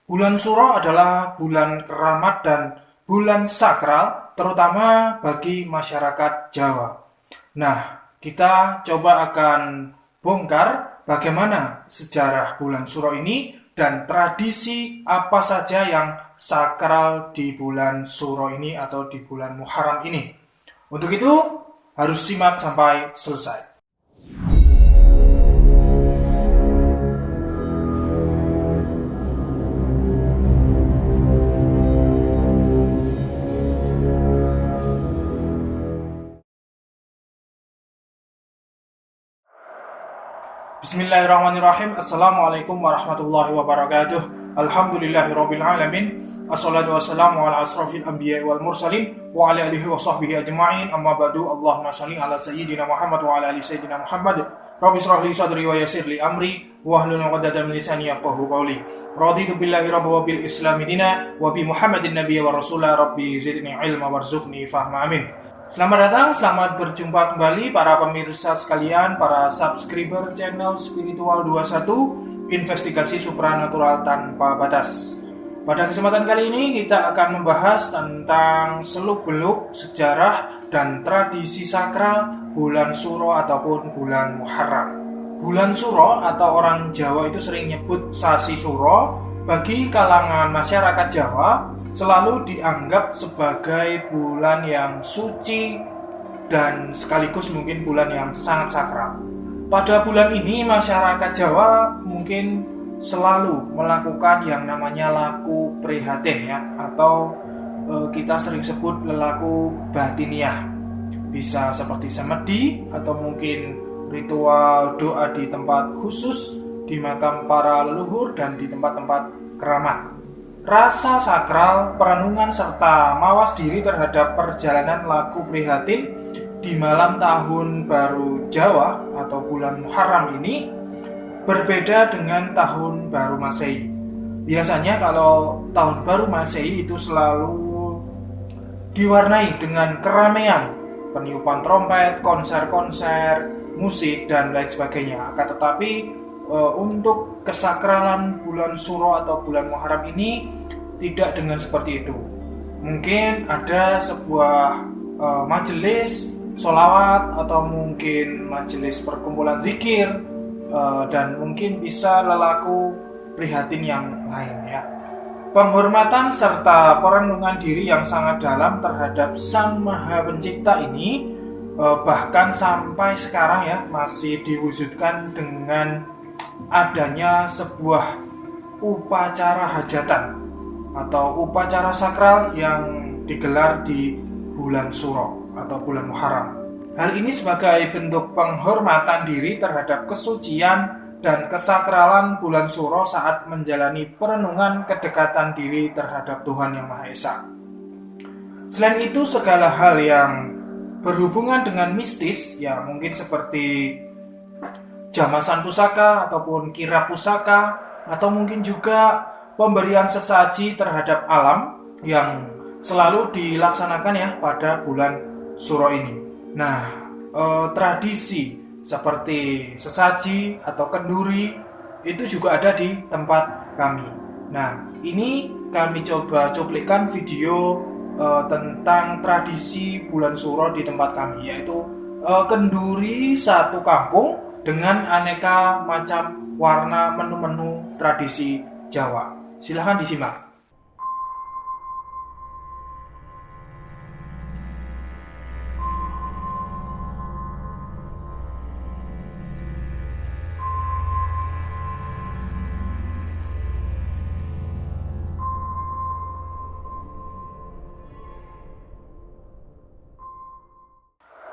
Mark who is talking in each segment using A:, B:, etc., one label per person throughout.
A: Bulan Suro adalah bulan keramat dan bulan sakral, terutama bagi masyarakat Jawa. Nah, kita coba akan bongkar bagaimana sejarah bulan Suro ini dan tradisi apa saja yang sakral di bulan Suro ini atau di bulan Muharram ini. Untuk itu, harus simak sampai selesai. Bismillahirrahmanirrahim. Assalamualaikum warahmatullahi wabarakatuh. Alhamdulillahirabbil alamin. Assalatu wassalamu ala asrafil anbiya'i wal mursalin wa ala alihi wa sahbihi ajma'in. Amma ba'du. Allahumma shalli ala sayyidina Muhammad wa ala ali sayyidina Muhammad. Rabbi shrah li sadri wa yassir li amri wahlul 'uqdatam min lisani yafqahu qawli. Raditu billahi rabban wa bil islami dina wa bi Muhammadin nabiyya wa rasula. Rabbi zidni ilma warzuqni fahma. Amin. Selamat datang, selamat berjumpa kembali para pemirsa sekalian, para subscriber channel Spiritual 21, investigasi supranatural tanpa batas. Pada kesempatan kali ini kita akan membahas tentang seluk-beluk sejarah dan tradisi sakral bulan Suro ataupun bulan Muharram. Bulan Suro atau orang Jawa itu sering nyebut Sasi Suro, bagi kalangan masyarakat Jawa selalu dianggap sebagai bulan yang suci dan sekaligus mungkin bulan yang sangat sakral. Pada bulan ini masyarakat Jawa mungkin selalu melakukan yang namanya laku prihatin ya, atau kita sering sebut lelaku batiniah. Bisa seperti semedi atau mungkin ritual doa di tempat khusus, di makam para leluhur dan di tempat-tempat keramat. Rasa sakral, perenungan serta mawas diri terhadap perjalanan laku prihatin di malam tahun baru Jawa atau bulan Muharram ini berbeda dengan tahun baru Masehi. Biasanya kalau tahun baru Masehi itu selalu diwarnai dengan keramaian, peniupan trompet, konser-konser, musik dan lain sebagainya. Akan tetapi untuk kesakralan bulan Suro atau bulan Muharram ini tidak dengan seperti itu. Mungkin ada sebuah majelis sholawat atau mungkin majelis perkumpulan zikir, dan mungkin bisa lelaku prihatin yang lain ya. Penghormatan serta perenungan diri yang sangat dalam terhadap Sang Maha Pencipta ini bahkan sampai sekarang ya masih diwujudkan dengan adanya sebuah upacara hajatan atau upacara sakral yang digelar di bulan Suro atau bulan Muharram. Hal ini sebagai bentuk penghormatan diri terhadap kesucian dan kesakralan bulan Suro saat menjalani perenungan kedekatan diri terhadap Tuhan Yang Maha Esa. Selain itu, segala hal yang berhubungan dengan mistis ya, mungkin seperti jamasan pusaka ataupun kira pusaka, atau mungkin juga pemberian sesaji terhadap alam yang selalu dilaksanakan ya pada bulan Suro ini. Nah, tradisi seperti sesaji atau kenduri itu juga ada di tempat kami. Nah, ini kami coba cuplikan video tentang tradisi bulan Suro di tempat kami, yaitu kenduri satu kampung dengan aneka macam warna menu-menu tradisi Jawa. Silahkan disimak.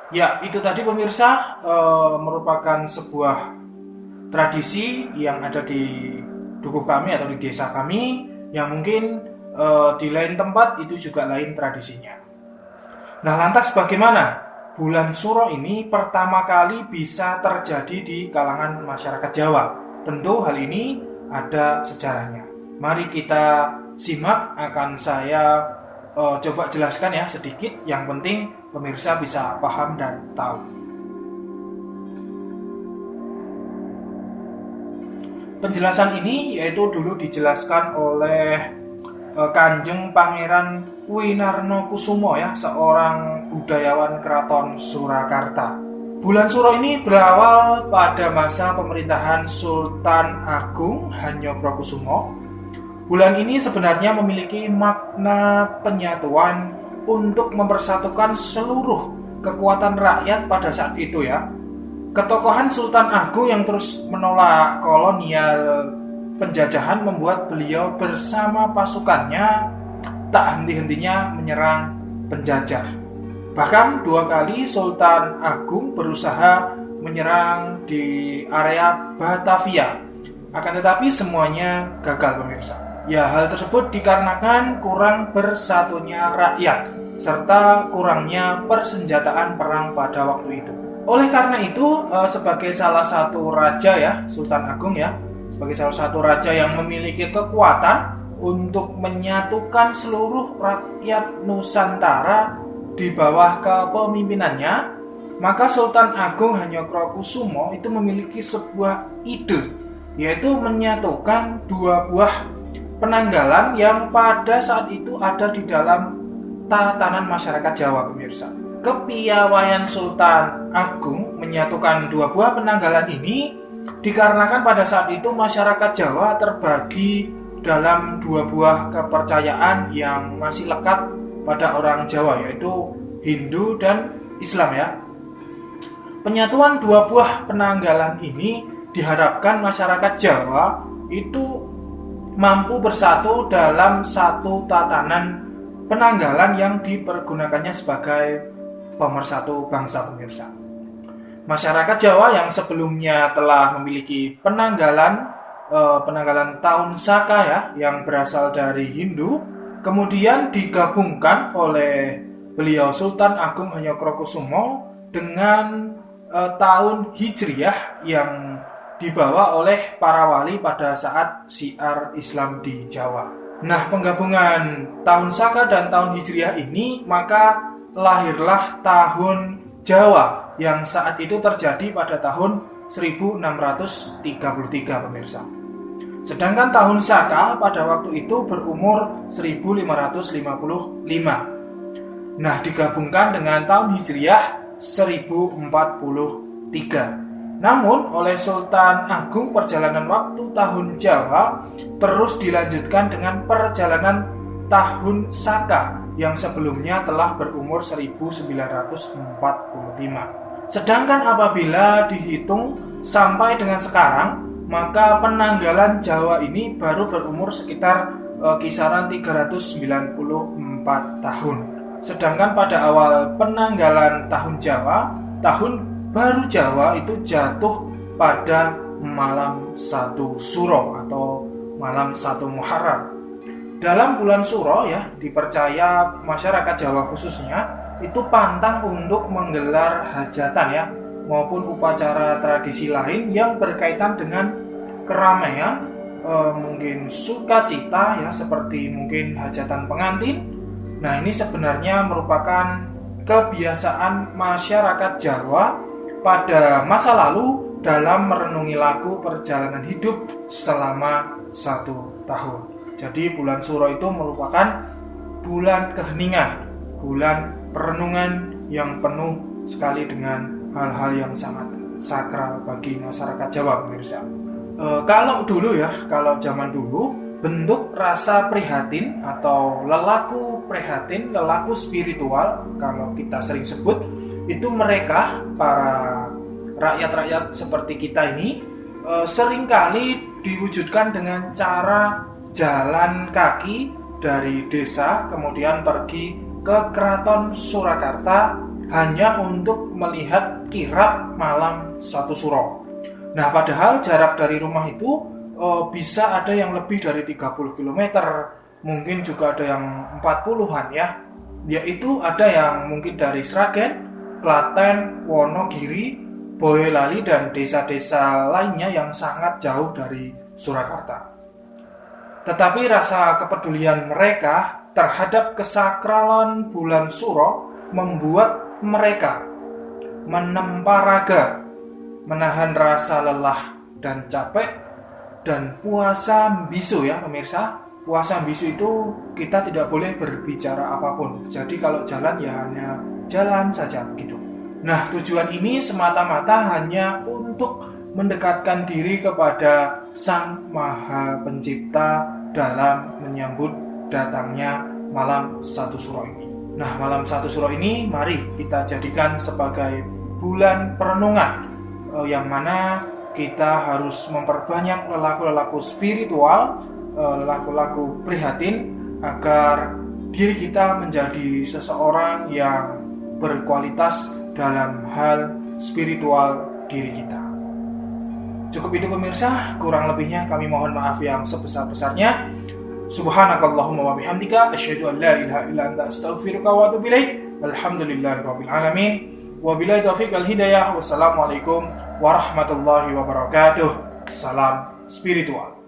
A: Ya, itu tadi pemirsa merupakan sebuah tradisi yang ada di dukuh kami atau di desa kami, yang mungkin di lain tempat itu juga lain tradisinya. Nah, lantas bagaimana bulan Suro ini pertama kali bisa terjadi di kalangan masyarakat Jawa? Tentu hal ini ada sejarahnya. Mari kita simak, akan saya coba jelaskan ya sedikit, yang penting pemirsa bisa paham dan tahu. Penjelasan ini yaitu dulu dijelaskan oleh Kanjeng Pangeran Winarno Kusumo ya, seorang budayawan Keraton Surakarta. Bulan Suro ini berawal pada masa pemerintahan Sultan Agung Hanyokrokusumo. Bulan ini sebenarnya memiliki makna penyatuan untuk mempersatukan seluruh kekuatan rakyat pada saat itu ya. Ketokohan Sultan Agung yang terus menolak kolonial penjajahan membuat beliau bersama pasukannya tak henti-hentinya menyerang penjajah. Bahkan 2 kali Sultan Agung berusaha menyerang di area Batavia. Akan tetapi semuanya gagal pemirsa. Ya, hal tersebut dikarenakan kurang bersatunya rakyat serta kurangnya persenjataan perang pada waktu itu. Oleh karena itu, sebagai salah satu raja ya, Sultan Agung ya, sebagai salah satu raja yang memiliki kekuatan untuk menyatukan seluruh rakyat Nusantara di bawah kepemimpinannya, maka Sultan Agung Hanyokrokusumo itu memiliki sebuah ide, yaitu menyatukan 2 buah penanggalan yang pada saat itu ada di dalam tatanan masyarakat Jawa pemirsa. Kepiawaian Sultan Agung menyatukan 2 buah penanggalan ini dikarenakan pada saat itu masyarakat Jawa terbagi dalam 2 buah kepercayaan yang masih lekat pada orang Jawa, yaitu Hindu dan Islam ya. Penyatuan 2 buah penanggalan ini diharapkan masyarakat Jawa itu mampu bersatu dalam satu tatanan penanggalan yang dipergunakannya sebagai pemersatu bangsa pemirsa. Masyarakat Jawa yang sebelumnya telah memiliki penanggalan tahun Saka ya, yang berasal dari Hindu, kemudian digabungkan oleh beliau Sultan Agung Hanyokrokusumo dengan tahun Hijriyah yang dibawa oleh para wali pada saat syiar Islam di Jawa. Nah, penggabungan tahun Saka dan tahun Hijriyah ini maka lahirlah tahun Jawa yang saat itu terjadi pada tahun 1633 pemirsa. Sedangkan tahun Saka pada waktu itu berumur 1555. Nah, digabungkan dengan tahun Hijriyah 1043. Namun oleh Sultan Agung perjalanan waktu tahun Jawa terus dilanjutkan dengan perjalanan tahun Saka yang sebelumnya telah berumur 1945. Sedangkan apabila dihitung sampai dengan sekarang, maka penanggalan Jawa ini baru berumur sekitar kisaran 394 tahun. Sedangkan pada awal penanggalan tahun Jawa, tahun baru Jawa itu jatuh pada malam 1 Suro atau malam 1 Muharram. Dalam bulan Suro ya, dipercaya masyarakat Jawa khususnya itu pantang untuk menggelar hajatan ya, maupun upacara tradisi lain yang berkaitan dengan keramaian, mungkin sukacita ya, seperti mungkin hajatan pengantin. Nah, ini sebenarnya merupakan kebiasaan masyarakat Jawa pada masa lalu dalam merenungi lagu perjalanan hidup selama 1 tahun. Jadi bulan Suro itu merupakan bulan keheningan, bulan perenungan yang penuh sekali dengan hal-hal yang sangat sakral bagi masyarakat Jawa pemirsa. Kalau zaman dulu bentuk rasa prihatin atau lelaku prihatin, lelaku spiritual kalau kita sering sebut, itu mereka para rakyat-rakyat seperti kita ini seringkali diwujudkan dengan cara jalan kaki dari desa kemudian pergi ke Keraton Surakarta hanya untuk melihat kirap malam 1 Suro. Nah, padahal jarak dari rumah itu bisa ada yang lebih dari 30 km, mungkin juga ada yang 40-an ya. Yaitu ada yang mungkin dari Sragen, Klaten, Wonogiri, Boyolali dan desa-desa lainnya yang sangat jauh dari Surakarta. Tetapi rasa kepedulian mereka terhadap kesakralan bulan Suro membuat mereka menempa raga, menahan rasa lelah dan capek, Dan puasa bisu ya pemirsa, puasa bisu itu kita tidak boleh berbicara apapun. Jadi kalau jalan ya hanya jalan saja begitu. Nah, tujuan ini semata-mata hanya untuk mendekatkan diri kepada Sang Maha Pencipta dalam menyambut datangnya malam 1 Syuro ini. Nah, malam 1 Syuro ini mari kita jadikan sebagai bulan perenungan yang mana kita harus memperbanyak lelaku-lelaku spiritual, lelaku-lelaku prihatin agar diri kita menjadi seseorang yang berkualitas dalam hal spiritual diri kita. Cukup itu pemirsa, kurang lebihnya kami mohon maaf yang sebesar-besarnya. Subhanakallahumma wa bihamdika asyhadu an la ilaha illa anta astaghfiruka wa atubu ilaik. Alhamdulillahirabbil alamin. Wabillahi taufiq wal hidayah. Wassalamualaikum warahmatullahi wabarakatuh. Salam spiritual.